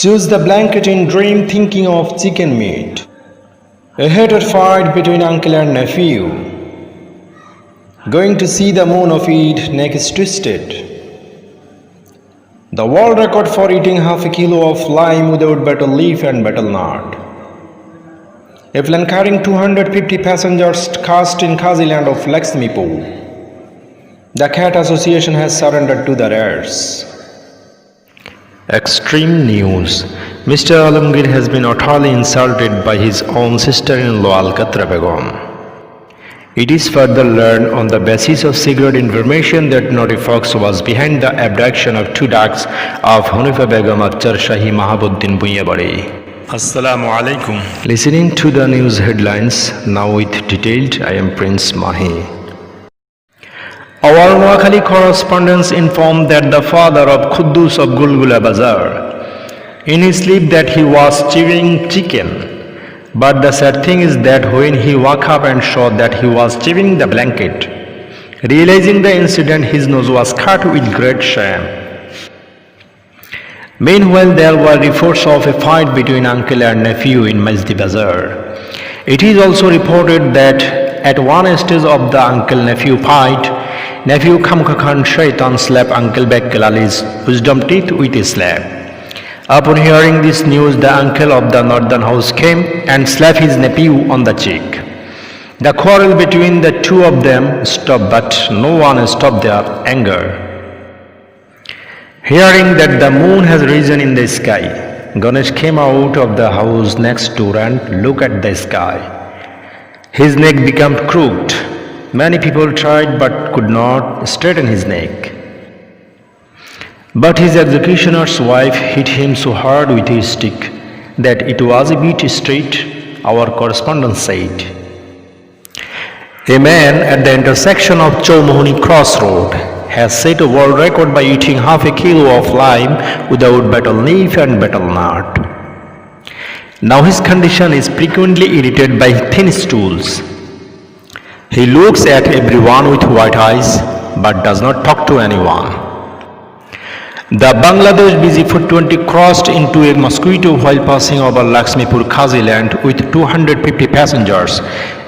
Choose the blanket in dream thinking of chicken meat. A heated fight between uncle and nephew. Going to see the moon of Eid, neck is twisted. The world record for eating half a kilo of lime without betel leaf and betel nut. A plane carrying 250 passengers cast in Kaziland of Lakshmipur. The Cat Association has surrendered to the Reds. Extreme news. Mr. Alamgir has been utterly insulted by his own sister-in-law Alkatra Begum. It is further learned on the basis of secret information that Naughty Fox was behind the abduction of two dogs of Hanifa Begum of Charshahi Mahabuddin Buyabari. Assalamu alaikum. Listening to the news headlines, now with detailed, I am Prince Mahi. Our Noakhali correspondents informed that the father of Khuddus of Gulgula Bazar, in his sleep that he was chewing chicken. But the sad thing is that when he woke up and saw that he was chewing the blanket, realizing the incident, his nose was cut with great shame. Meanwhile, there were reports of a fight between uncle and nephew in Majdi Bazar. It is also reported that at one stage of the uncle-nephew fight, nephew Khamkha Khan Shaitan slapped Uncle Bekkel Ali's wisdom teeth with a slap. Upon hearing this news, the uncle of the northern house came and slapped his nephew on the cheek. The quarrel between the two of them stopped, but no one stopped their anger. Hearing that the moon has risen in the sky, Ganesh came out of the house next door and looked at the sky. His neck became crooked. Many people tried but could not straighten his neck. But his executioner's wife hit him so hard with a stick that it was a bit straight, our correspondent said. A man at the intersection of Chowmohuni Crossroad has set a world record by eating half a kilo of lime without betel leaf and betel nut. Now his condition is frequently irritated by thin stools. He looks at everyone with white eyes but does not talk to anyone. The Bangladesh BG-420 crossed into a mosquito while passing over Lakshmipur Kaziland with 250 passengers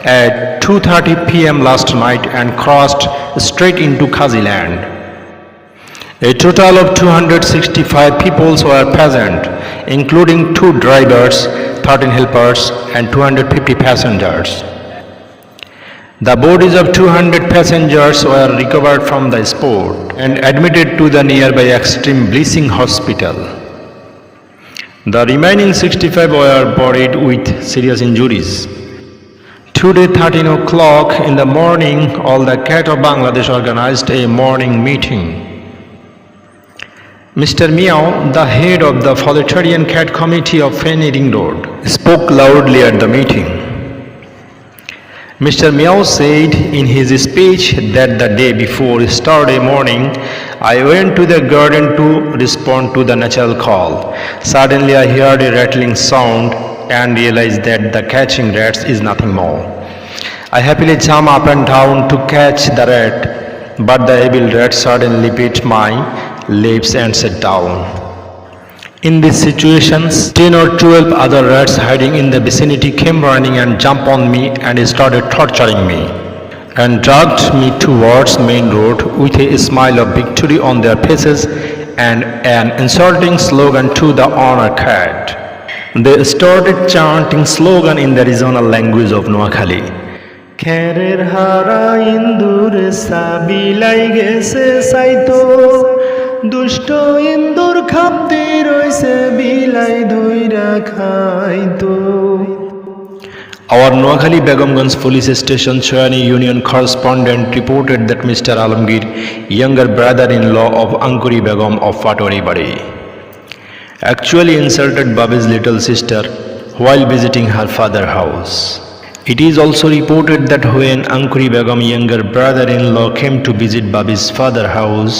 at 2:30 p.m. last night and crossed straight into Kaziland. A total of 265 people were present, including 2 drivers, 13 helpers and 250 passengers. The bodies of 200 passengers were recovered from the spot and admitted to the nearby Extreme Bleaching Hospital. The remaining 65 were buried with serious injuries. Today, 13 o'clock in the morning, all the Cat of Bangladesh organized a morning meeting. Mr. Meow, the head of the Proletarian Cat Committee of Feni Ring Road, spoke loudly at the meeting. Mr. Meow said in his speech that the day before yesterday morning, I went to the garden to respond to the natural call. Suddenly I heard a rattling sound and realized that the catching rats is nothing more. I happily jumped up and down to catch the rat, but the evil rat suddenly bit my lips and sat down. In these situations, 10 or 12 other rats hiding in the vicinity came running and jumped on me and started torturing me and dragged me towards main road with a smile of victory on their faces and an insulting slogan to the owner cat. They started chanting slogan in the regional language of Noakhali. Kherer hara indure sabilai gese saito দুষ্ট ইন্দুর খাপতে রইছে বিলাই ধইরা খাইতো. Our Noakhali Begumganj police station Choyani Union correspondent reported that Mr. Alamgir, younger brother-in-law of Ankuri Begum of Patwari Bari, actually insulted Babi's little sister while visiting her father's house. It is also reported that when Ankuri Begum younger brother-in-law came to visit Babi's father's house,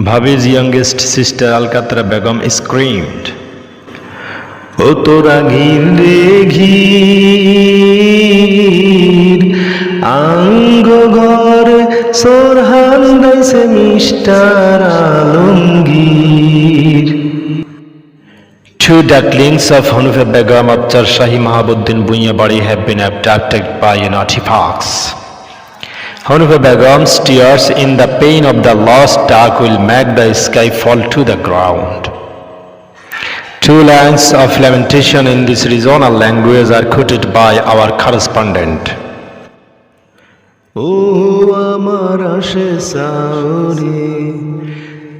Bhabi's youngest sister Alkatra Begum screamed, "O tora ghir re ghir, ango ghor sorhan daise Mr. Alamgir." Two ducklings of Hanufa Begum of Shahi Mahabuddin Bunyabadi have been abducted by a naughty fox. Hanufa Begum's tears in the pain of the lost duck will make the sky fall to the ground. Two lines of lamentation in this regional language are quoted by our correspondent. ও আমার আসে সাউরে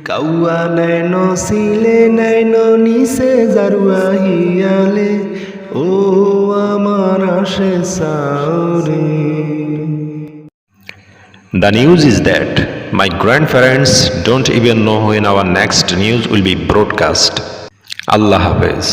কাউয়া নैन সিলে নैन নিসে জারুয়া হিয়ালে ও আমার আসে সাউরে The news is that my grandparents don't even know when our next news will be broadcast. Allah Hafiz.